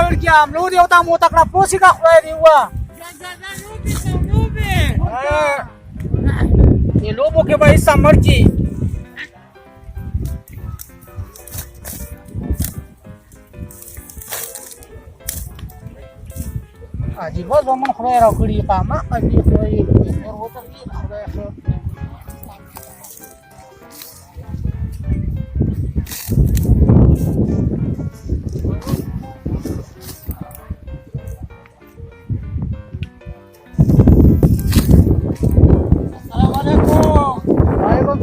وړکیا ملو دی او تا مو تکړه پوسی کا خدای دی وا ये लोगों के भाई समर्जी आजी बस मन खड़े रहो खड़ी पामा अभी कोई और वो तो नहीं खड़े है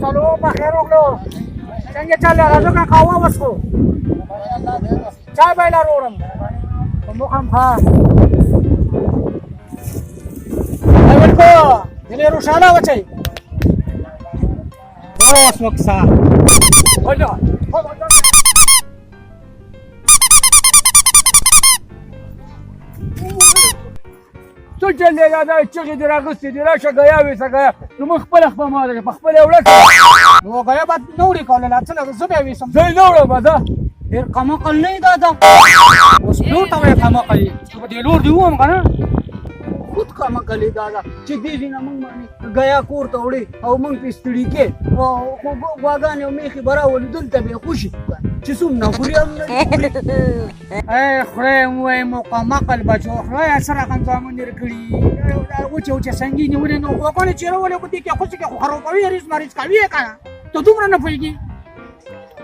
Saludos pajeros los tengo que echarle a la roca kawa wasco chai bailar orang como khamha level ko dile rushala wachai bos maksa hoja تو چلے جاتا ہے چغی درا غصی درا شگایا وی سگایا نو مخبل خبر ماده مخبل اولاد نو غیا بات نوړي کوله لا څنګه زبې وی سم زې نوړه بازا ډیر کم کل نه دادا اوس نو ته کم کلی په دې لور دی ووم کنه خود کم کلی دادا چې دې نه مونږ باندې غیا کور ته وړي او مونږ پستړي کې او واګانې میخي برا ولدل ته به خوشي چې څومره خوريام نه اے خره مو مقامقل بچو خره سره کوم ځامن لري او چې څنګه نیولې نو وګورئ چې ورولې په دې کې خوشي کې خرابوي ریس مریض کوي کنه ته دومره نه پوهیږي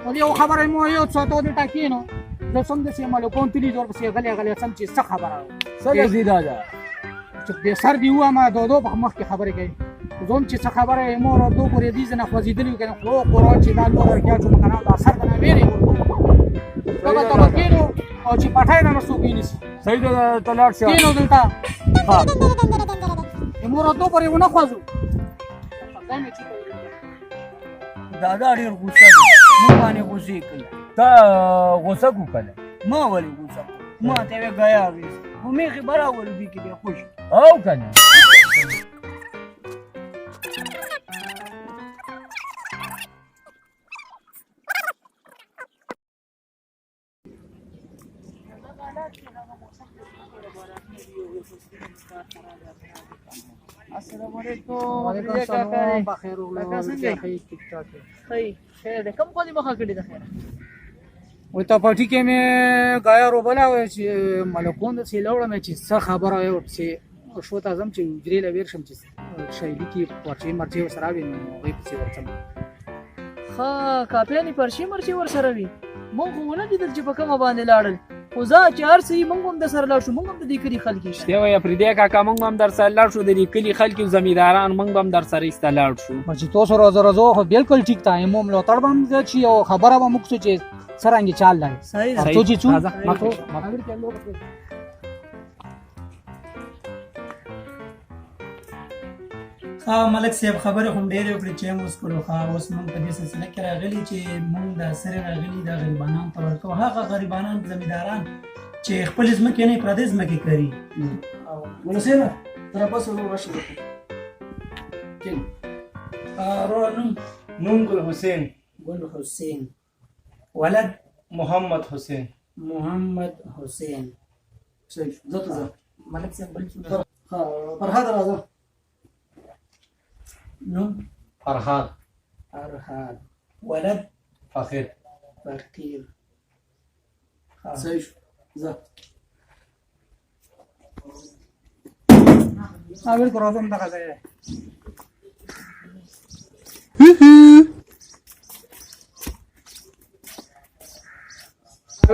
او یو خبره مو یو څه ته دې ټاکینو د سم د سیمه له کونتلی جوړ په غلې غلې سم چې څه خبره سره زیاده ده چې دې سر دی و ما دودو په مخ کې خبره کوي زوم چې څه خبره مو ورو دوه پرې دې نه خوځیدلی کنه خو قرآن چې دا نور کیا چې کنه دا سر نه ویری دا ته کېنو او چې پټای نه سوګی نسی صحیح ده تلاړ شه کېنو دلته ها مور دوه پرې ونه خوځو दादा ډېر غوسه دی مو باندې غوسه کوي تا غوسه کو کنه ما ولې غوسه ما ته وی غیا وی مو میخي برابر دی کې به خوش او کنه السلام علیکم وعلیکم السلام بخیر الله خیر ټیک ټاک خیر ده کوم کولی مخه کړی ده خیر و ته پټی کې مې غایا رو بلا و چې ملکون د سیلوړه مې چې څه خبره یو چې شو ته زم چې جری لویر شم چې شایلی کې پټی مرچي سره وینم وې په څیر ورته ها کاپیانی پرشي مرچي ور سره وی مونږ ونه دي چې په کومه باندې لاړل خو ځا چار سي مونږ هم د سره لاړ شو مونږ هم د دې کلی خلک شته دی وای پردې کاکا مونږ هم در سره لاړ شو د دې کلی خلک زمیداران مونږ هم در سره استلاړ شو چې تاسو روزو خو بالکل ټیک تا مو ملو تړ باندې چې یو خبره به موږ چې سرانګي چال لای صحیح ته چې څو ملک صاحب خبره هم ډېرې وکړې چې موږ کړو اوس موږ په دې سلسله کې راغلي چې موږ د سره راغلي د غریبانو ته ورکو هغه غریبانان زمینداران چې خپل ځمکې نه پردیس ځمکې کوي نو سره تر پاسه ورشي نوم ګل حسین ګل حسین ولد محمد حسین صحیح زه ملک صاحب بل څه فرهاد راځه نوم فرهاد ولد فقیر صحیح زه اول کوم دا ځای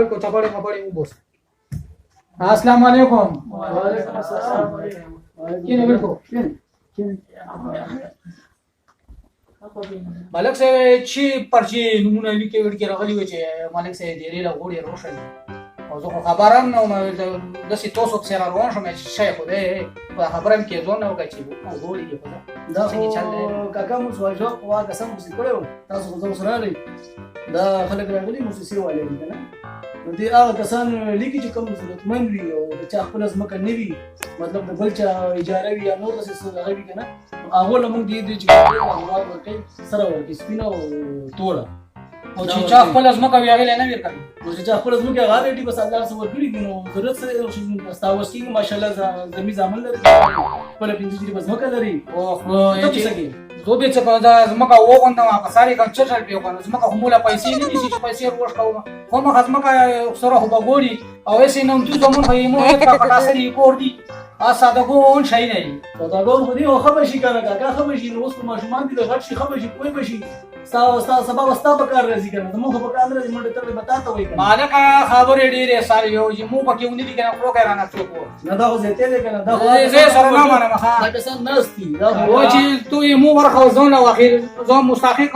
को चपड़े मपड़े वो बोस अस्सलाम वालेकुम वालेकुम अस्सलाम किन बिल्को ملک سے چی پرچی نمونه لیکي ورکی راغلی و چې ملک سے ډېرې لا غوړي روشن او زه خبرم نو د سي تاسو سره روان شوم چې شیخ دې په خبرم کې ځون نو کوي غوړي دی په دا خو کاکا مو سواجو وا قسم مو کړو تاسو خو سره لري دا خلک راغلي مو سي والي نه نو دې هغه کسان لیکي چې کوم ضرورتمند وي او چې خپل ځمکه نه وي مطلب د بل چا اجاره وي یا نور څه څه غوي کنه هغه له موږ دې چې معلومات ورکړي سره ورکړي سپینه او توړه او چې چا خپل ځمکه وي هغې له نه ویر کوي او چې چا خپل ځمکې هغه ریډي بس الله څه ورکړي دي نو ضرورت څه یو شي ستا وس کېږي ماشاءالله زمین زامن لري خپله پنځه جري به ځمکه لري ته څه کوې زه به څه کوم دا ځمکه وغوندم په ساري کوم څه پې وکړم ځمکه خو موله پیسې نه نیسي چې پیسې روش کوم خو مخه ځمکه سره خو به ګوري او هسې نمتو زمون خو یې مو کټا سري کور دي سادهګون شی نه وي سادهګون خو دي خو ښه به شي که نه کاکا ښه به شي نو اوس په ماشومان دي د غټ شي ښه به شي پوه به شي ستا سبا به ستا په کار راځي که نه زموږ خو په کار نه راځي منډې تړلې به تا ته وایي که نه مالکه خبرې ډېرې ساري یو چې مو پکې ونې دي که نه خلو کوې رانه څوک نه دا خو زیاتې دی که نه دا خو زه سره نه منم ښه دا کسان ناست دي دا خو و چې تو یې مو ورخه ځان له واخې ځان مستحق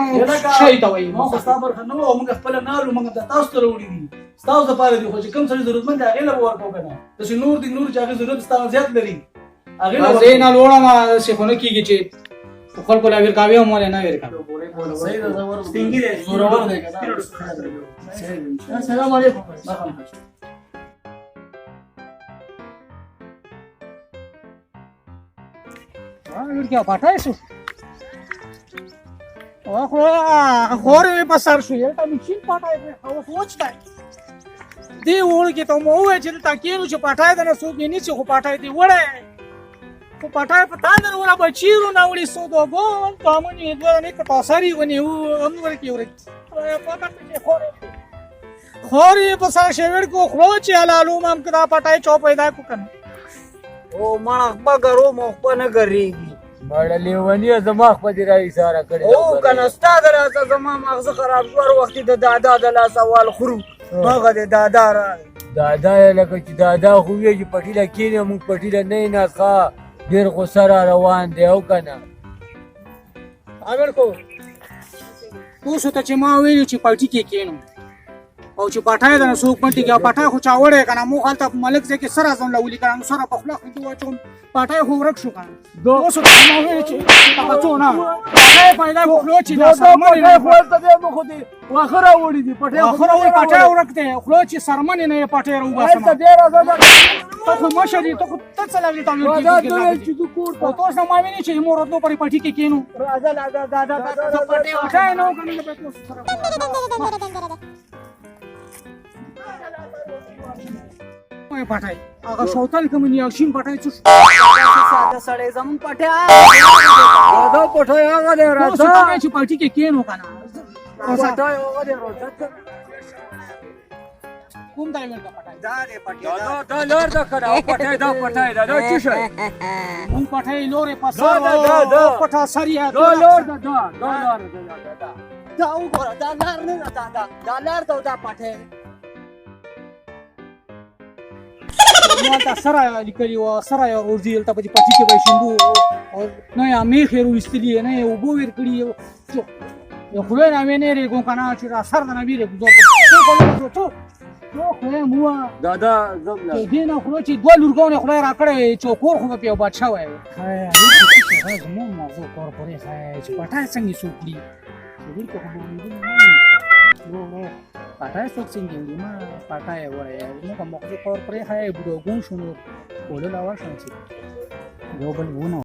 شی ته وایي ما خو ستا برخه نه وه او موږ خپله نه لرو موږ تاسو ته راوړي دي ستاسو دپاره دي خو چې کوم سړي ضرورتمند دی هغې له به ورکوو که نه داسې نور دي نور چې هغې ضرورت ستا زیات لري زه نه لوړم داسې خو نه کېږي چې خلکو له ویر کاوي هم ولې نه ویر کوي صحیح ده زه ورم سپینګي دی زورور دی که نه السلام علیکم क्या पाठाय सु खोर में पसार सु एटा मिशीन पाठाय हाव सोचताय दे ओळ के तो मो है चिंता केनु छ पाठाय दने सु गेनी छ को पाठाय दे वडे को पाठाय पता न वला बचीरु नावडी सो दो गो कामनी द्वाने कटासारी वनी अमवर के वरे पता के खोर ये पसार शेवेड को खरोच आलालू माम कदा पाठाय चो पैदा को कन او مړه بګرو مخ په نه ګرېږي مړه لیونی زما خو دې را اشاره کړې او کنه ستا د لاسه زما مغزه خراب شو هر وخت د دادا د لاسه وال خورو هغه د دادا را دادا یې لکه چې دادا خو وی چې پټیله کېنې موږ پټیله نه ناس ښه ډېر غوسه را روان دی او که نه اگر کو اوس ته چې ما ویلو چې پټي کې کېنو او چې پټای دنه څوک پټي کې پټای خو چا وړې کنه مو خالته ملک ځکه سره ځم لولي کنه سره په خپل خو واچوم پټای خو ورک شو کنه اوس ته ما ویل چې تاسو نه پټای پیدا خو خلو چې دا سرمنې خو ته دې مخ دي واخره وړي دي اخره وړي پټای ورکته خلو چې سرمنې نه پټای رو باسم ته دې راځه ته خو مشري ته خو ته څه لګی ته ویل چې تو کور په تاسو ما ویل چې مور راتلو پرې پټي کې کینو راځه دا پټای وټای نو کنه په تاسو سره وای پټای هغه شوتل کوم نه شین پټای څه ساده سړی زمون پټیا دا پټای هغه دی راځه راځه چې پټي کې کینو کنه پټای هغه دی راځه کوم ځای ورته پټای دا دې پټیا دا لار دا کړه پټای دا پټای دا څه شي مون پټای لورې پاسه دا پټا سریه دا لار دا لار دا دا وګوره دا لار نه دا لار دا پټیا مالته سره لیکلی و سره ورځي ته په پټي کې به شیندو نه یا میخې رویستلي نه یې اوبه ور کړي یو خدای نه مې نه ریګو کنه چې را سر نه ویری ګو ته خو مو دا زم دې نه خو چې دوه لورګونه خدای را کړې چوکور خو په یو بادشاه وای هاي زمو موضوع کور پرې هاي چې پټای څنګه سوکړي دې کو نو پټای څوک څنګه دی ما پټای وره نو کوم موضوع کور پرې هاي بډو ګون شنو کوله لا ورشم چې یو بل ونه